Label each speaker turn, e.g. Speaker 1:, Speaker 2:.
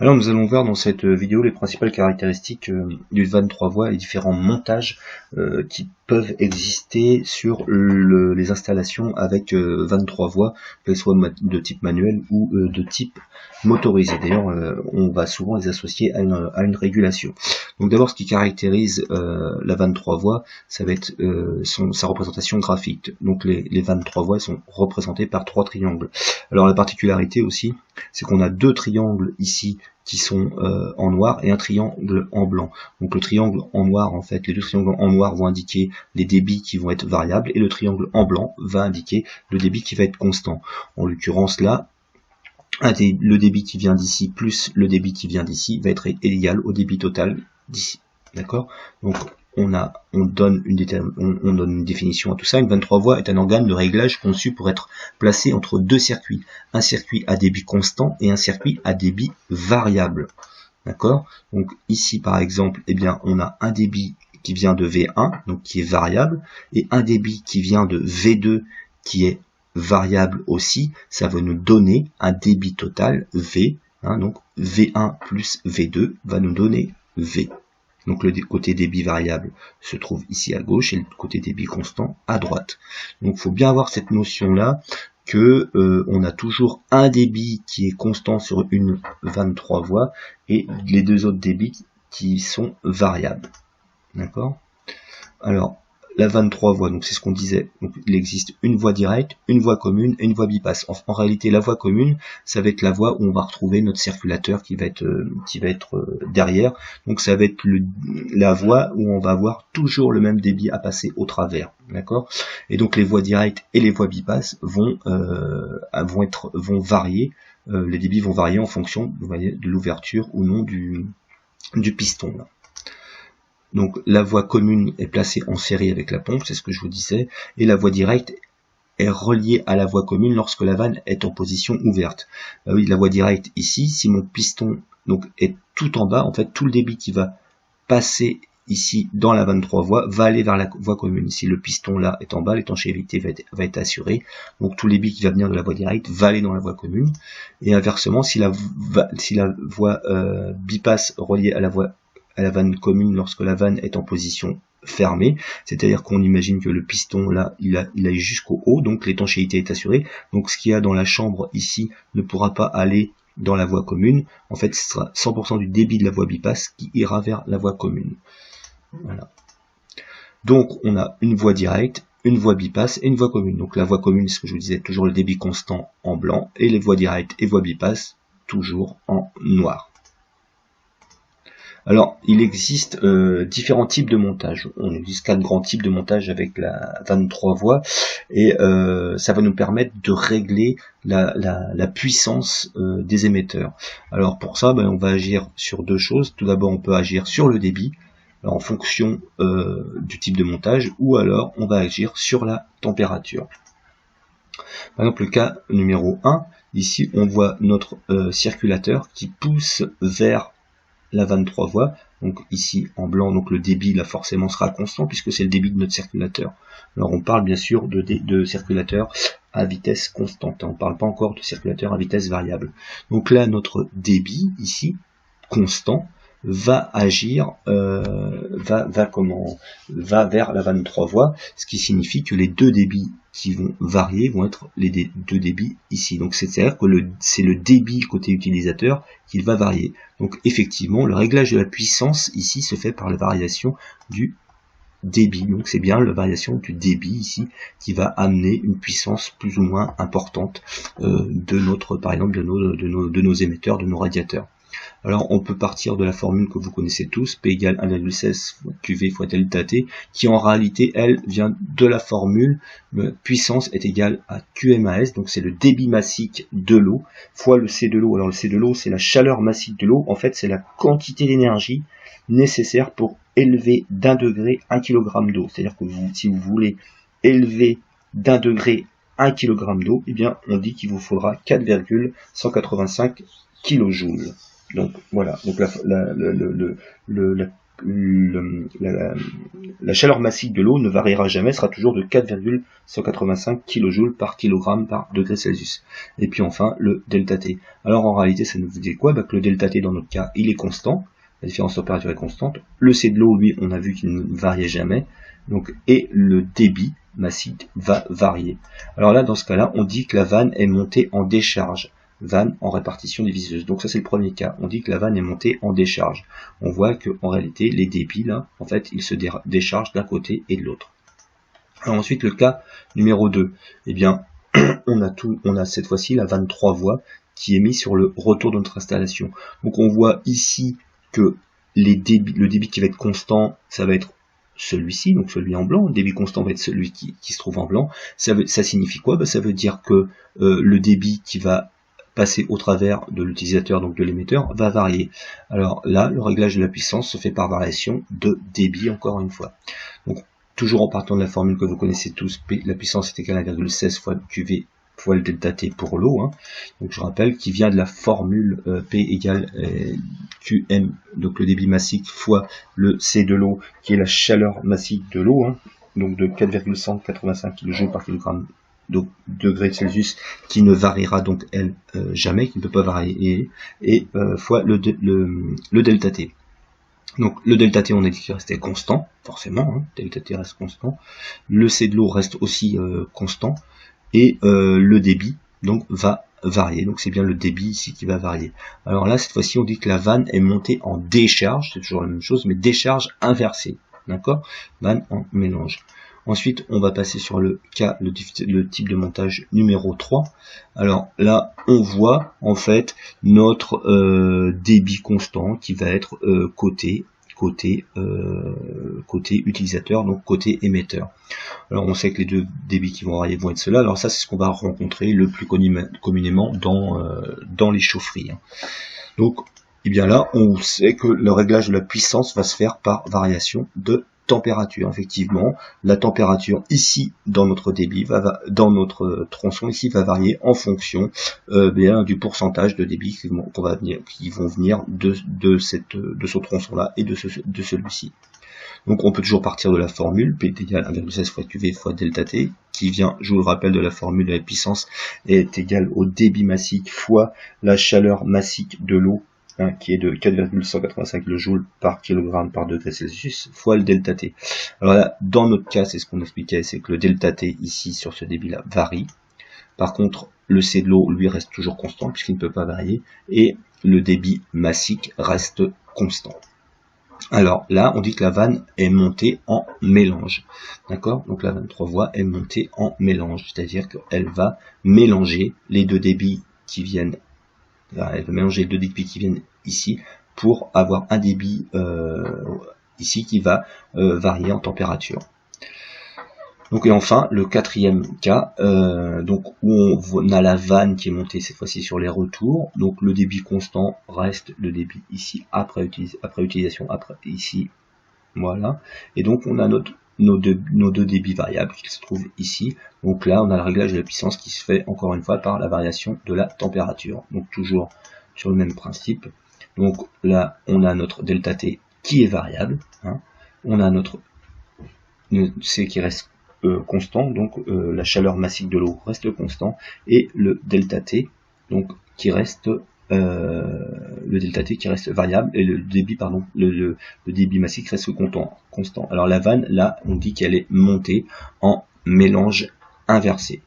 Speaker 1: Alors nous allons voir dans cette vidéo les principales caractéristiques du van 3 voies et différents montages qui peuvent exister sur les installations avec van 3 voies, qu'elles soient de type manuel ou de type motorisé. D'ailleurs on va souvent les associer à une régulation. Donc d'abord ce qui caractérise la van 3 voies, ça va être sa représentation graphique. Donc les van 3 voies sont représentées par 3 triangles. Alors la particularité aussi, c'est qu'on a 2 triangles ici qui sont en noir et un triangle en blanc. Donc le triangle en noir, en fait, les deux triangles en noir vont indiquer les débits qui vont être variables et le triangle en blanc va indiquer le débit qui va être constant. En l'occurrence là, le débit qui vient d'ici plus le débit qui vient d'ici va être égal au débit total d'ici. D'accord? Donc on donne une définition à tout ça. Une 23 voies est un organe de réglage conçu pour être placé entre deux circuits. Un circuit à débit constant et un circuit à débit variable. D'accord? Donc ici par exemple, eh bien, on a un débit qui vient de V1, donc qui est variable, et un débit qui vient de V2 qui est variable aussi. Ça va nous donner un débit total V. Donc V1 plus V2 va nous donner V. Donc le côté débit variable se trouve ici à gauche et le côté débit constant à droite. Donc il faut bien avoir cette notion là que on a toujours un débit qui est constant sur une 23 voies et les deux autres débits qui sont variables. D'accord? Alors la 23 voies, donc c'est ce qu'on disait, donc il existe une voie directe, une voie commune et une voie bipasse. En réalité, la voie commune, ça va être la voie où on va retrouver notre circulateur qui va être derrière. Donc ça va être la voie où on va avoir toujours le même débit à passer au travers, d'accord? Et donc les voies directes et les voies bipasses vont varier. Les débits vont varier en fonction, vous voyez, de l'ouverture ou non du piston là. Donc la voie commune est placée en série avec la pompe, c'est ce que je vous disais, et la voie directe est reliée à la voie commune lorsque la vanne est en position ouverte. Oui, la voie directe ici, si mon piston donc est tout en bas, en fait tout le débit qui va passer ici dans la 23 voies va aller vers la voie commune. Si le piston là est en bas, l'étanchéité va être assurée, donc tout le débit qui va venir de la voie directe va aller dans la voie commune, et inversement, si la voie bipasse reliée à la vanne commune lorsque la vanne est en position fermée, c'est-à-dire qu'on imagine que le piston là il aille jusqu'au haut, donc l'étanchéité est assurée, donc ce qu'il y a dans la chambre ici ne pourra pas aller dans la voie commune. En fait ce sera 100% du débit de la voie bipasse qui ira vers la voie commune. Voilà. Donc on a une voie directe, une voie bipasse et une voie commune. Donc la voie commune, ce que je vous disais, toujours le débit constant en blanc, et les voies directes et voies bipasse toujours en noir. Alors, il existe différents types de montage. On existe 4 grands types de montage avec la 23 voies et ça va nous permettre de régler la puissance des émetteurs. Alors pour ça, on va agir sur deux choses. Tout d'abord, on peut agir sur le débit en fonction du type de montage, ou alors on va agir sur la température. Par exemple, le cas numéro 1, ici on voit notre circulateur qui pousse vers la 23 voies, donc ici en blanc, donc le débit là forcément sera constant puisque c'est le débit de notre circulateur. Alors on parle bien sûr de circulateur à vitesse constante, on ne parle pas encore de circulateur à vitesse variable. Donc là notre débit ici constant va agir, va vers la 23 voies, ce qui signifie que les deux débits qui vont varier vont être les deux débits ici. Donc c'est-à-dire que c'est le débit côté utilisateur qui va varier. Donc effectivement, le réglage de la puissance ici se fait par la variation du débit. Donc c'est bien la variation du débit ici qui va amener une puissance plus ou moins importante par exemple de nos émetteurs, de nos radiateurs. Alors on peut partir de la formule que vous connaissez tous, P égale 1,16 QV fois delta T, qui en réalité, elle, vient de la formule puissance est égale à QMAS, donc c'est le débit massique de l'eau, fois le C de l'eau. Alors le C de l'eau, c'est la chaleur massique de l'eau, en fait c'est la quantité d'énergie nécessaire pour élever d'1 degré 1 kg d'eau. C'est-à-dire que si vous voulez élever d'1 degré 1 kg d'eau, eh bien on dit qu'il vous faudra 4,185 kJ. Donc voilà, donc la la chaleur massique de l'eau ne variera jamais, sera toujours de 4,185 kJ par kg par degré Celsius. Et puis enfin, le ΔT. Alors en réalité, ça nous dit quoi? Que le ΔT dans notre cas, il est constant, la différence de température est constante. Le C de l'eau, lui, on a vu qu'il ne variait jamais. Donc, et le débit massique va varier. Alors là, dans ce cas-là, on dit que la vanne est montée en décharge. Vanne en répartition diviseuse. Donc ça c'est le premier cas. On dit que la vanne est montée en décharge. On voit que en réalité les débits là, en fait, ils se déchargent d'un côté et de l'autre. Alors ensuite le cas numéro 2, eh bien on a cette fois-ci la vanne 3 voies qui est mise sur le retour de notre installation. Donc on voit ici que le débit qui va être constant, ça va être celui-ci, donc celui en blanc. Le débit constant va être celui qui se trouve en blanc. Ça signifie quoi? Ça veut dire que le débit qui va passer au travers de l'utilisateur, donc de l'émetteur, va varier. Alors là, le réglage de la puissance se fait par variation de débit, encore une fois. Donc, toujours en partant de la formule que vous connaissez tous, P, la puissance est égale à 1,16 fois QV fois le ΔT pour l'eau. Hein. Donc je rappelle qu'il vient de la formule P égale QM, donc le débit massique, fois le C de l'eau, qui est la chaleur massique de l'eau, hein, donc de 4,185 kJ par kg degrés Celsius, qui ne variera donc elle jamais, qui ne peut pas varier, et fois le ΔT. Donc le ΔT, on a dit qu'il restait constant, forcément, hein, ΔT reste constant. Le C de l'eau reste aussi constant, et le débit donc va varier. Donc c'est bien le débit ici qui va varier. Alors là, cette fois-ci, on dit que la vanne est montée en décharge, c'est toujours la même chose, mais décharge inversée, d'accord? Vanne en mélange. Ensuite, on va passer sur le type de montage numéro 3. Alors là, on voit en fait notre débit constant qui va être côté utilisateur, donc côté émetteur. Alors on sait que les deux débits qui vont varier vont être ceux-là. Alors ça, c'est ce qu'on va rencontrer le plus communément dans les chaufferies. Hein. Donc, eh bien là, on sait que le réglage de la puissance va se faire par variation de température. Effectivement, la température ici dans notre débit dans notre tronçon ici va varier en fonction du pourcentage de débit qui vont venir de ce tronçon là et de celui-ci. Donc on peut toujours partir de la formule P est égal à 1,16 fois QV fois ΔT, qui vient, je vous le rappelle, de la formule de la puissance est égale au débit massique fois la chaleur massique de l'eau, hein, qui est de 4,185 kJ par kg par degré Celsius fois le ΔT. Alors là, dans notre cas, c'est ce qu'on expliquait, c'est que le ΔT ici sur ce débit-là varie. Par contre, le C de l'eau, lui, reste toujours constant puisqu'il ne peut pas varier, et le débit massique reste constant. Alors là, on dit que la vanne est montée en mélange. D'accord? Donc la vanne 3 voies est montée en mélange, c'est-à-dire qu'elle va mélanger les deux débits qui viennent. Elle va mélanger les deux débits qui viennent ici pour avoir un débit ici qui va varier en température. Donc et enfin le quatrième cas, donc où on a la vanne qui est montée cette fois-ci sur les retours. Donc le débit constant reste le débit ici après utilisation, ici, voilà. Et donc on a nos deux débits variables qui se trouvent ici. Donc là on a le réglage de la puissance qui se fait encore une fois par la variation de la température. Donc toujours sur le même principe. Donc là on a notre ΔT qui est variable, hein. On a notre C qui reste constant, donc la chaleur massique de l'eau reste constant, et le ΔT donc qui reste variable, et le débit le débit massique reste constant. Alors la vanne là, on dit qu'elle est montée en mélange inversé.